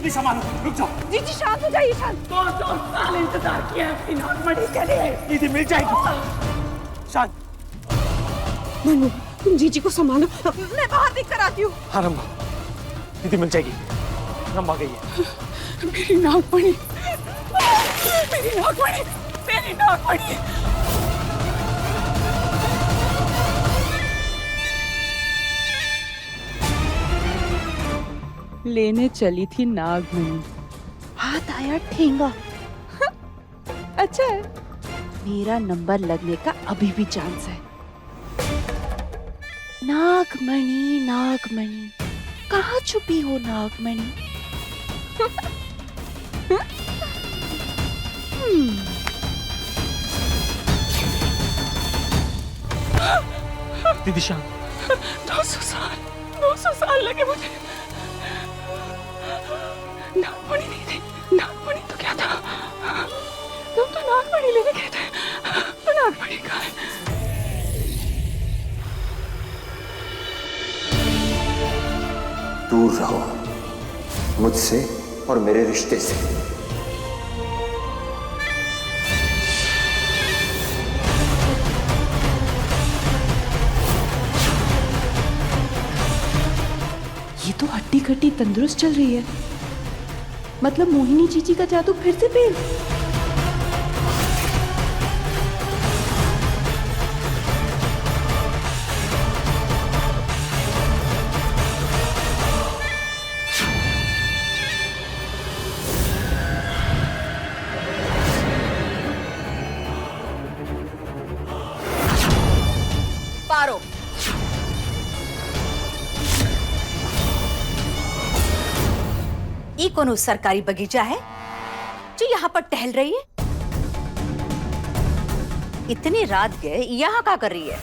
दीदी संभालो, रुक जाओ। जीजी शांत हो जाइए, शांत। 200 साल इंतजार किया है अपनी नागमणि के लिए। दीदी मिल जाएगी। शांत। मनु, तुम जीजी को संभालो, मैं बाहर देख कर आती हूँ। हाँ रंबा, दीदी मिल जाएगी। रंबा गई है। मेरी नागमणि, मेरी नागमणि, मेरी नागमणि। लेने चली थी नागमणि, हाथ आया ठेंगा। अच्छा है, मेरा नंबर लगने का अभी भी चांस है। नागमणि, नागमणि, कहाँ छुपी हो नागमणि? दीदी शांत। 200 साल लगे मुझे। नागमणि नहीं थी, नागमणि तो क्या था? तुम तो नागमणि लेने गए थे, तो नागमणि कहाँ है? दूर रहो मुझसे और मेरे रिश्ते से। ये तो हट्टी कट्टी तंदुरुस्त चल रही है। मतलब मोहिनी जीजी का जादू फिर से फेल। पारो, ये कोनो सरकारी बगीचा है जो यहाँ पर टहल रही है? इतनी रात गए यहाँ क्या कर रही है?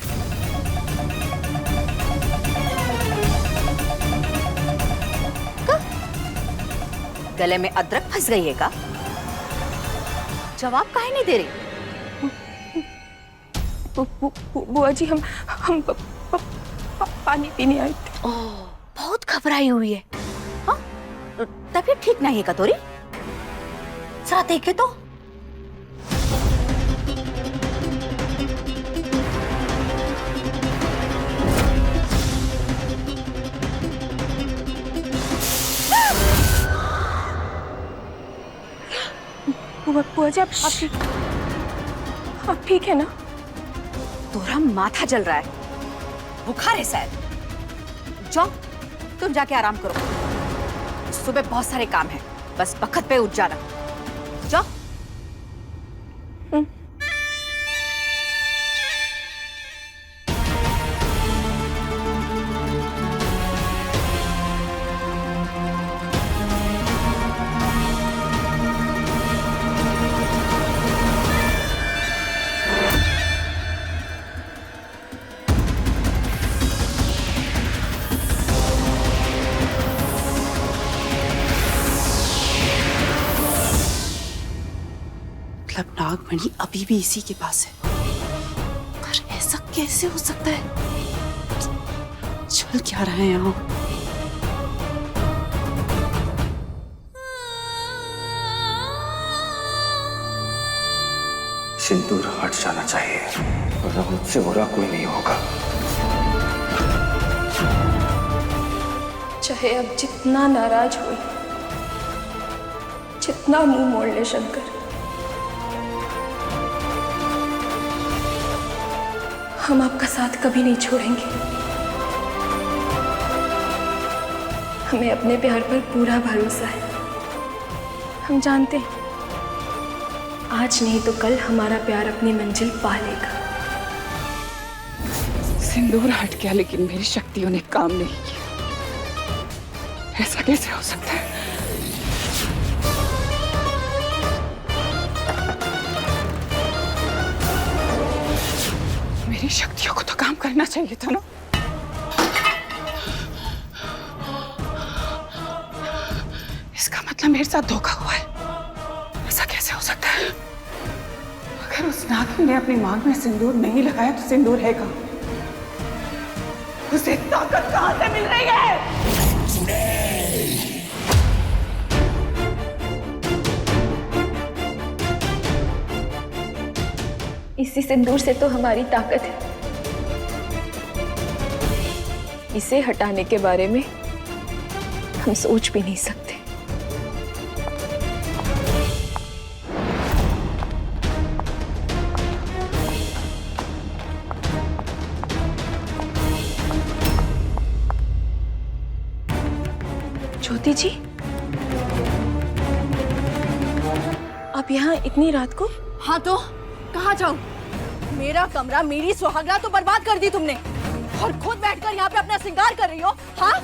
गले में अदरक फंस गई है का? जवाब काहे नहीं दे रही? बुआ जी, हम पानी पीने आए थे। ओह, बहुत घबराई हुई है। हाँ? तबीयत ठीक नहीं है कतोरी? जरा देखे तो। बुआ जी, आप ठीक है ना? तोरा माथा जल रहा है, बुखार है शायद। जाओ तुम जाके आराम करो, सुबह बहुत सारे काम हैं, बस वक्त पे उठ जाना। जाओ। मतलब नागमणि अभी भी इसी के पास है, पर ऐसा कैसे हो सकता है? चल क्या रहा है यहाँ? सिंदूर हट जाना चाहिए, वरना मुझसे बुरा कोई नहीं होगा। चाहे अब जितना नाराज हो, जितना मुंह मोड़ ले शंकर, हम आपका साथ कभी नहीं छोड़ेंगे। हमें अपने प्यार पर पूरा भरोसा है। हम जानते हैं आज नहीं तो कल हमारा प्यार अपनी मंजिल पा लेगा। सिंदूर हट गया लेकिन मेरी शक्तियों ने काम नहीं किया। ऐसा कैसे हो सकता है? मेरी शक्तियों को तो काम करना चाहिए था ना। इसका मतलब मेरे साथ धोखा हुआ है। ऐसा कैसे हो सकता है? अगर उस नागिन ने अपनी मांग में सिंदूर नहीं लगाया तो सिंदूर है कहाँ? उसे ताकत कहाँ से मिल रही है? इसी सिंदूर से तो हमारी ताकत है। इसे हटाने के बारे में हम सोच भी नहीं सकते। ज्योति जी, आप यहाँ इतनी रात को? हाँ तो कहाँ जाऊँ? मेरा कमरा, मेरी सुहागरात तो बर्बाद कर दी तुमने, और खुद बैठकर यहाँ पे अपना श्रृंगार कर रही हो। हाँ,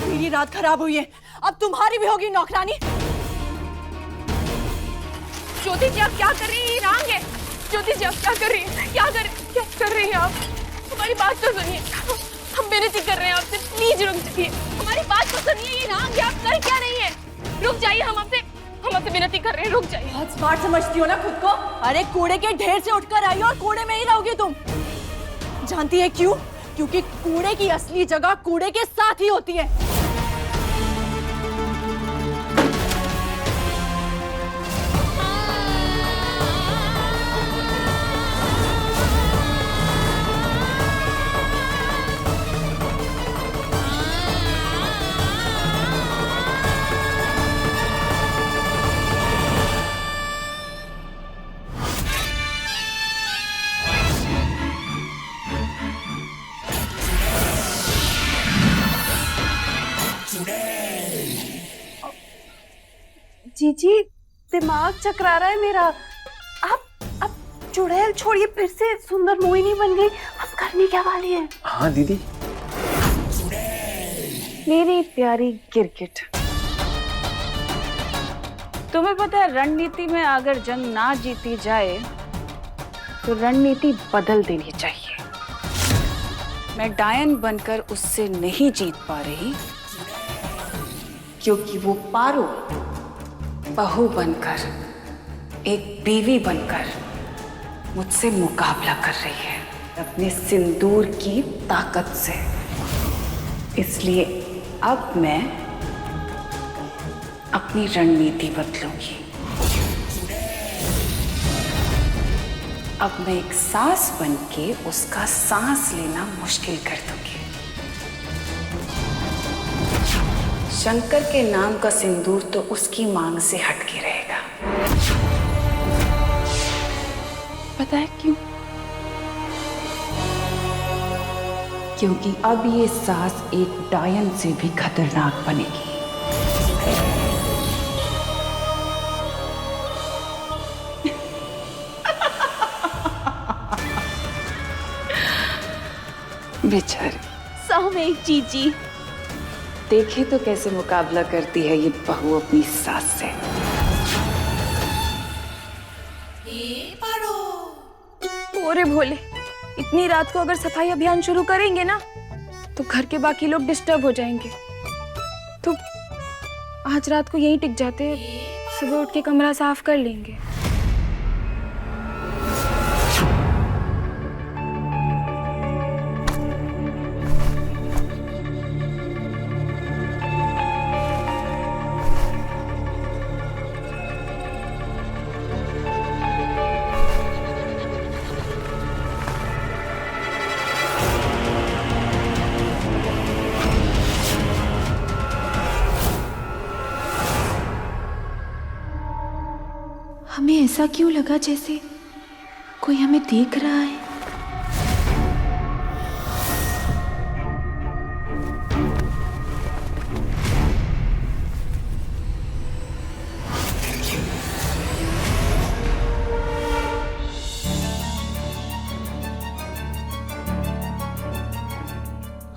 मेरी रात खराब हुई है, अब तुम्हारी भी होगी नौकरानी। ज्योति जी, आप क्या कर रही हैं? ये रांग है। ज्योति जी, आप क्या कर रही हैं? क्या कर रही हैं आप? हमारी बात तो सुनिए, हम विनती कर रहे हैं आपसे, प्लीज रुक जाइए। हमारी बात तो सुनिए, ये रांग है, आप कर क्या रही हैं? रुक जाइए, हम आपसे विनती कर रहे हैं, रुक जाइए। बहुत स्मार्ट समझती हो ना खुद को? अरे कूड़े के ढेर से उठकर आई हो और कूड़े में ही रहोगी तुम। जानती है क्यों? क्योंकि कूड़े की असली जगह कूड़े के साथ ही होती है। जीजी, दिमाग चकरा रहा है मेरा। आप चुड़ैल छोड़िए, फिर से सुंदर मोहिनी बन गई। अब करनी क्या वाली है? हाँ दीदी। मेरी प्यारी गिरगिट, तुम्हें पता है रणनीति में अगर जंग ना जीती जाए तो रणनीति बदल देनी चाहिए। मैं डायन बनकर उससे नहीं जीत पा रही क्योंकि वो पारो बहू बनकर, एक बीवी बनकर मुझसे मुकाबला कर रही है अपने सिंदूर की ताकत से। इसलिए अब मैं अपनी रणनीति बदलूंगी। अब मैं एक सास बनके उसका सांस लेना मुश्किल कर दूंगी। शंकर के नाम का सिंदूर तो उसकी मांग से हटके रहेगा। पता है क्यों? क्योंकि अब ये सास एक डायन से भी खतरनाक बनेगी। बेचारी सामयिक जीजी, देखे तो कैसे मुकाबला करती है ये बहू अपनी सास से। ओरे भोले, इतनी रात को अगर सफाई अभियान शुरू करेंगे ना तो घर के बाकी लोग डिस्टर्ब हो जाएंगे। तो आज रात को यहीं टिक जाते, सुबह उठ के कमरा साफ कर लेंगे। हमें ऐसा क्यों लगा जैसे कोई हमें देख रहा है?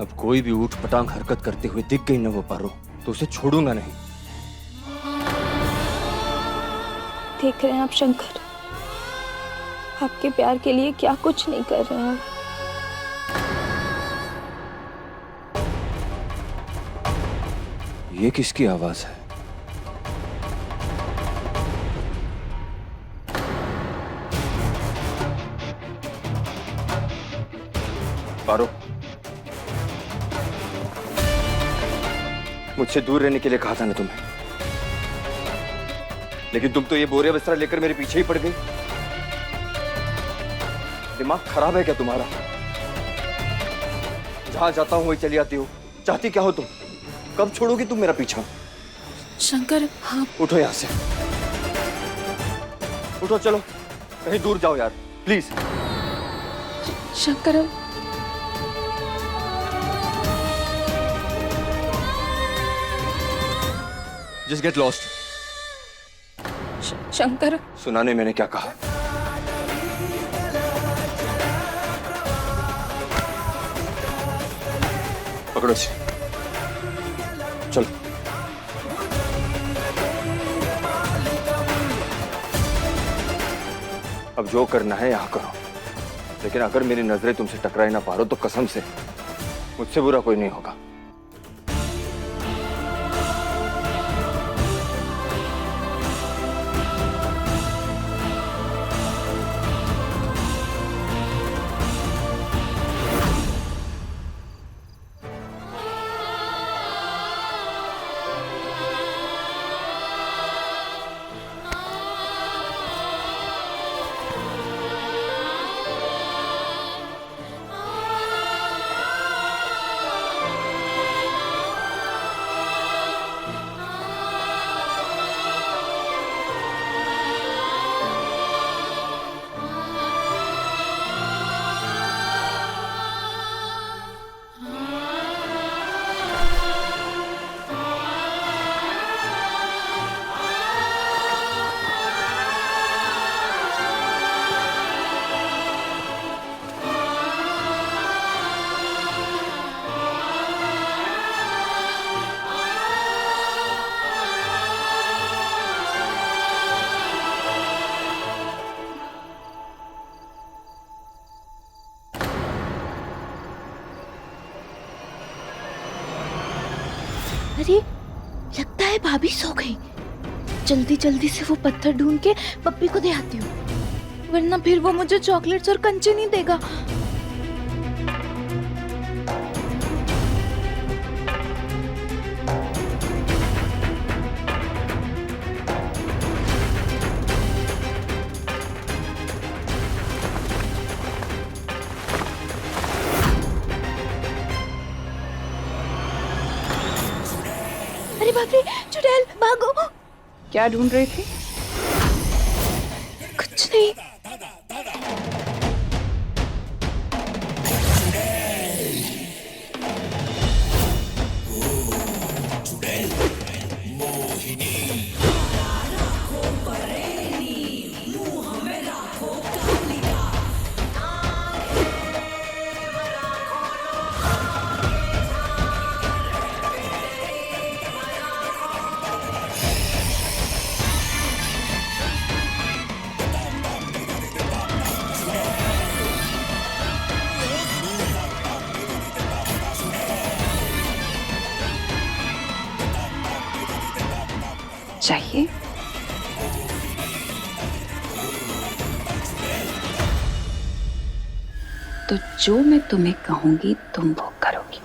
अब कोई भी ऊट पटांग हरकत करते हुए दिख गई ना वो पारो, तो उसे छोड़ूंगा नहीं। देख रहे हैं आप शंकर, आपके प्यार के लिए क्या कुछ नहीं कर रहे हैं। ये किसकी आवाज है? पारो, मुझसे दूर रहने के लिए कहा था ना तुम्हें, लेकिन तुम तो ये बोरिया बिस्तरा लेकर मेरे पीछे ही पड़ गई। दिमाग खराब है क्या तुम्हारा? जहां जाता हूं वही चली आती हो। चाहती क्या हो तुम? कब छोड़ोगी तुम मेरा पीछा? शंकर, हाँ। उठो यहां से, उठो, चलो कहीं दूर जाओ यार, please. Shankar, just get lost. Shankar, सुना नहीं मैंने क्या कहा? पकड़ो इसे, चलो। अब जो करना है यहां करो, लेकिन अगर मेरी नजरें तुमसे टकराई ना पारो तो कसम से मुझसे बुरा कोई नहीं होगा। अरे लगता है भाभी सो गई। जल्दी जल्दी से वो पत्थर ढूंढ के पप्पी को दे आती हूँ, वरना फिर वो मुझे चॉकलेट्स और कंचे नहीं देगा। अरे बाप रे, चुड़ैल, भागो। क्या ढूंढ रही थी? कुछ नहीं। चाहिए? तो जो मैं तुम्हें कहूंगी तुम वो करोगी।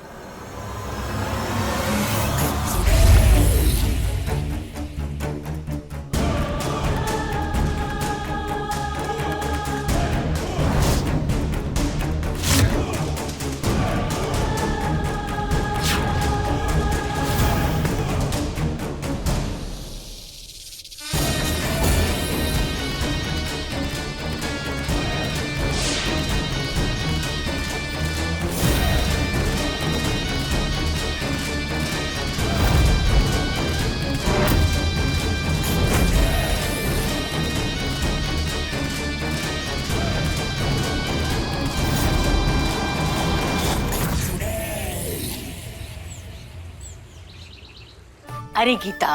अरे गीता,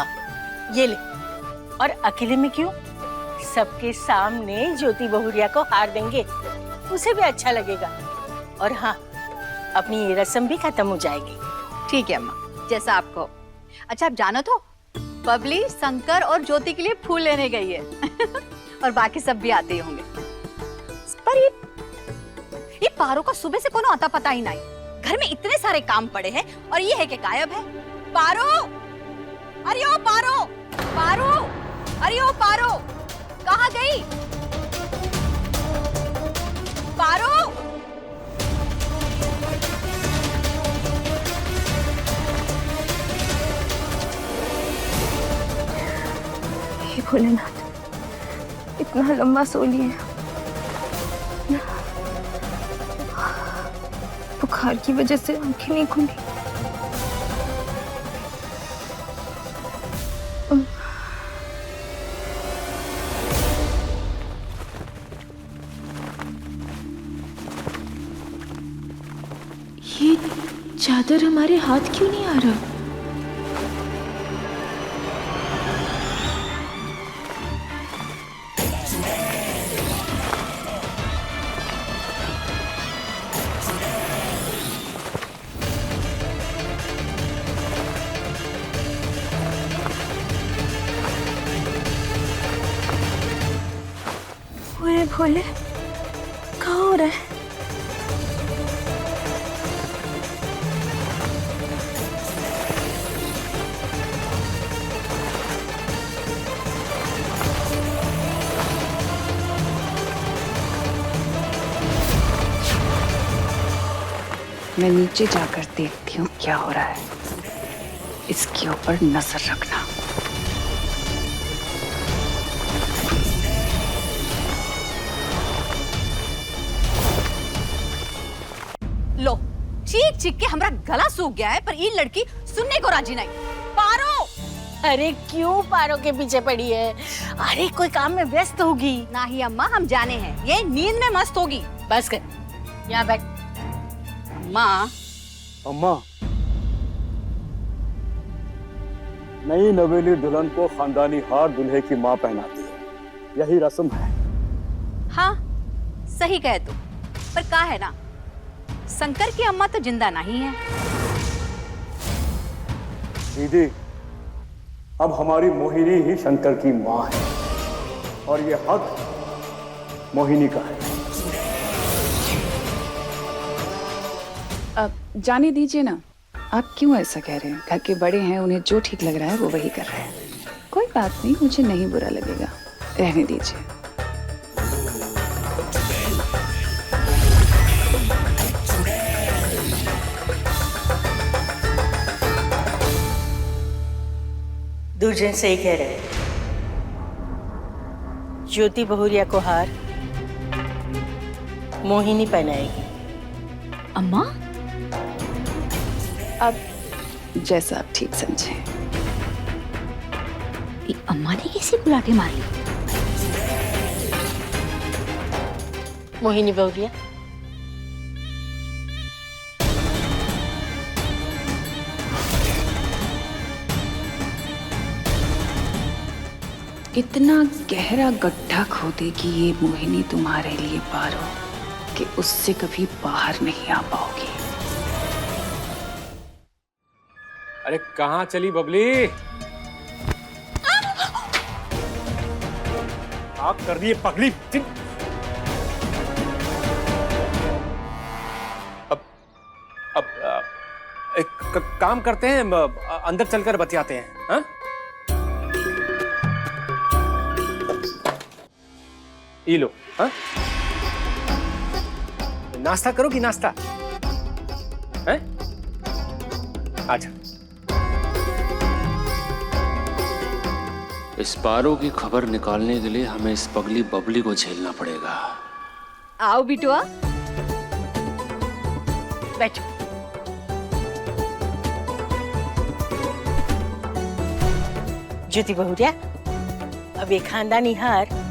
ये ले। और अकेले में क्यों? सबके सामने ज्योति बहुरिया को हार देंगे, उसे भी अच्छा लगेगा। और हाँ, अपनी ये रस्म भी खत्म हो जाएगी। ठीक है अम्मा, जैसा आप कहो। अच्छा, आप जानो तो बबली शंकर और ज्योति के लिए फूल लेने गई है और बाकी सब भी आते ही होंगे। पर ये पारो का सुबह से कोनो आता पता ही नहीं। घर में इतने सारे काम पड़े हैं और ये है कि गायब है। पारो, अरे ओ पारो, पारो, अरे ओ पारो, कहाँ गई? पारो, हे भोलेनाथ, इतना लंबा सो लिए। बुखार की वजह से आंखें नहीं खुली। ये चादर हमारे हाथ क्यों नहीं आ रहा? ओए भोले, क्या हो रहा है? मैं नीचे जाकर देखती हूँ क्या हो रहा है। इसके ऊपर नजर रखना। लो, चीख चीख के हमारा गला सूख गया है, पर ये लड़की सुनने को राजी नहीं। पारो, अरे क्यों पारो के पीछे पड़ी है? अरे कोई काम में व्यस्त होगी। नहीं अम्मा, हम जाने हैं, ये नींद में मस्त होगी। बस कर, यहाँ बैठ। माँ, अम्मा, नई नवेली दुल्हन को खानदानी हार दूल्हे की माँ पहनाती है, यही रस्म है। हाँ सही कहे तू, पर क्या है ना, शंकर की अम्मा तो जिंदा नहीं है। दीदी, अब हमारी मोहिनी ही शंकर की माँ है और ये हक मोहिनी का है। अब जाने दीजिए ना, आप क्यों ऐसा कह रहे हैं? घर के बड़े हैं, उन्हें जो ठीक लग रहा है वो वही कर रहे हैं। कोई बात नहीं, मुझे नहीं बुरा लगेगा, रहने दीजिए। दूरजन सही कह रहे हैं। ज्योति बहुरिया को हार मोहिनी पहनाएगी। अम्मा, अब जैसा आप ठीक समझें। ये अम्मा ने कैसे बुला के मार ली? मोहिनी बहुरिया, इतना गहरा गड्ढा खोदेगी ये मोहिनी तुम्हारे लिए पारो कि उससे कभी बाहर नहीं आ पाओगी। अरे कहाँ चली बबली? आप कर दिए पगली। अब एक काम करते हैं, अंदर चलकर बतियाते हैं। हाँ? ये लो। हाँ? नाश्ता करो कि नाश्ता है? अच्छा। इस पारो की खबर निकालने के लिए हमें इस पगली बबली को झेलना पड़ेगा। आओ बिटुआ, बैठो। ज्योति बहुरिया, अब ये खानदानी हार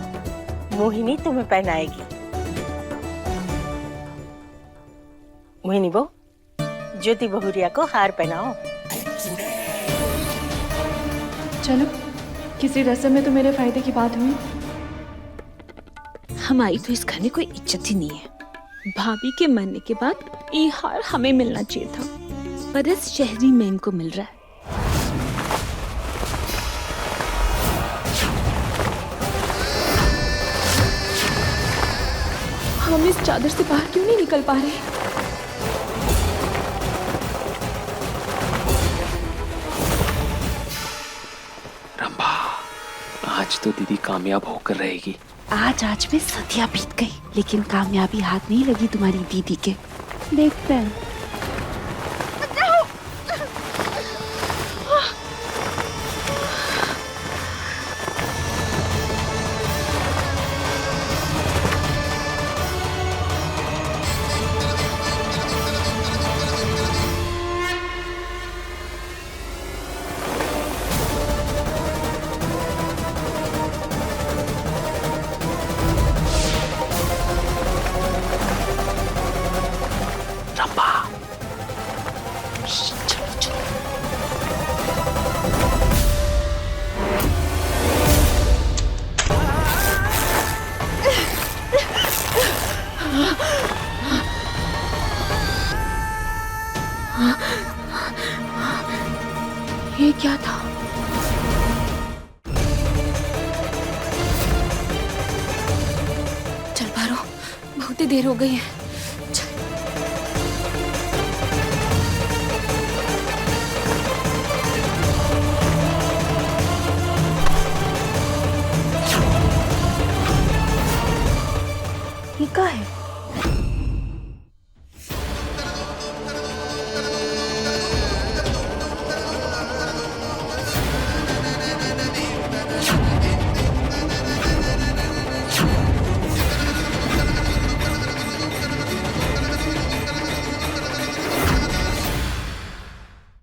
मोहिनी तुम्हें पहनाएगी। मोहिनी बहू, ज्योति बहुरिया को हार पहनाओ। चलो, किसी रस्म में तो मेरे फायदे की बात हुई। हमारी तो इस घर में कोई इज्जत ही नहीं है। भाभी के मरने के बाद ये हार हमें मिलना चाहिए था, पर इस शहरी में इनको मिल रहा है। हम इस चादर से बाहर क्यों नहीं निकल पा रहे? आज तो दीदी कामयाब होकर रहेगी। आज में सदियां बीत गई, लेकिन कामयाबी हाथ नहीं लगी तुम्हारी दीदी के। देखते हैं। ये क्या था? चल पारो, बहुत ही देर हो गई है। ये क्या है?